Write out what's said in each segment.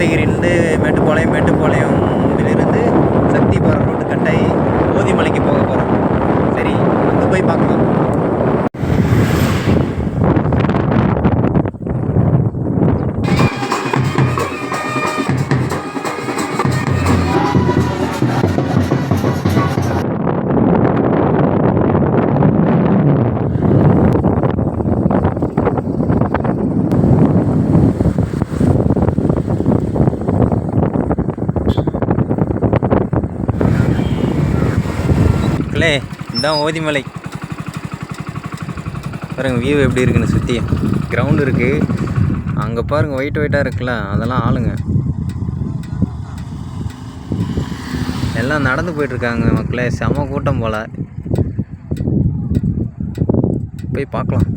கோத்தகிரியிலேருந்து மேட்டுப்பாளையமிலிருந்து சக்தி போகிற ரோட்டு கட்டாயி ஓதிமலைக்கு போக போகிறோம். சரி, அங்கே போய் பார்க்கலாம். இதுதான் ஓதிமலை. பாருங்கள் வியூ எப்படி இருக்குன்னு. சுற்றி கிரவுண்டு இருக்குது. அங்கே பாருங்கள் ஒயிட்டாக இருக்குல்ல, அதெல்லாம் ஆளுங்க எல்லாம் நடந்து போயிட்டுருக்காங்க. மக்களே செம கூட்டம் போல். போய் பார்க்கலாம்.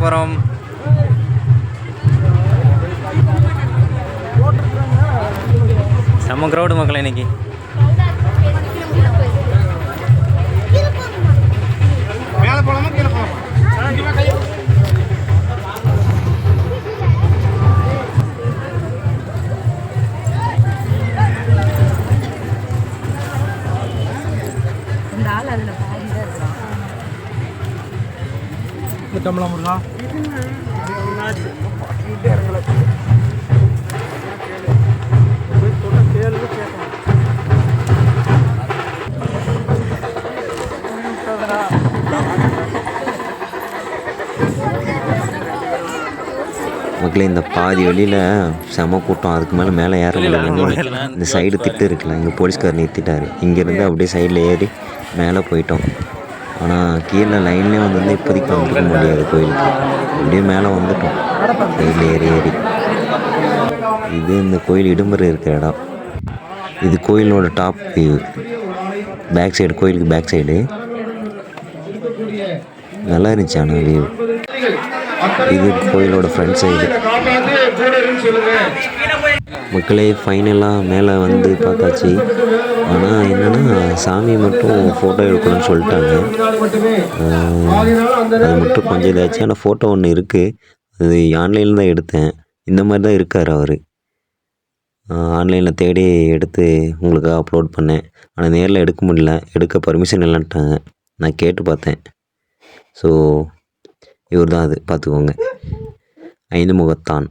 போகிறோம். செம்ம கிரௌடு மக்கள் இன்னைக்கு. தமிழா முருகா மக்களே இந்த பாதி வெளியில் செம கூட்டம். அதுக்கு மேலே ஏற முடியல. இந்த சைடு திட்டு இருக்குல்ல, இங்கே போலீஸ்கார் நிறுத்திட்டார். இங்கேருந்து அப்படியே சைடில் ஏறி மேலே போயிட்டோம். ஆனால் கீழே லைன்லேயே வந்து இப்போதைக்கு வந்துக்க முடியாது கோயிலுக்கு. அப்படியே மேலே வந்துட்டோம் சைடில் ஏறி. இது இந்த கோயில் இடும்பர் இருக்கிற இடம். இது கோயிலோட டாப் வியூ. பேக் சைடு, கோயிலுக்கு பேக் சைடு நல்லா இருந்துச்சு. ஆனால் வியூ இது கோயிலோட ஃப்ரண்ட் சைடு. மக்களே ஃபைனலாக மேலே வந்து பார்த்தாச்சு. ஆனால் என்னென்னா சாமி மட்டும் ஃபோட்டோ எடுக்கணும்னு சொல்லிட்டாங்க. அது மட்டும் கொஞ்சம் இதாச்சு. ஆனால் ஃபோட்டோ ஒன்று இருக்குது. அது ஆன்லைனில் தான் எடுத்தேன். இந்த மாதிரி தான் இருக்கார் அவர். ஆன்லைனில் தேடி எடுத்து உங்களுக்கு அப்லோட் பண்ணேன். ஆனால் நேரில் எடுக்க முடியல. எடுக்க பர்மிஷன் இல்லைன்ட்டாங்க. நான் கேட்டு பார்த்தேன். ஸோ இவர் தான் அது, பார்த்துக்கோங்க. 5 முகத்தான்.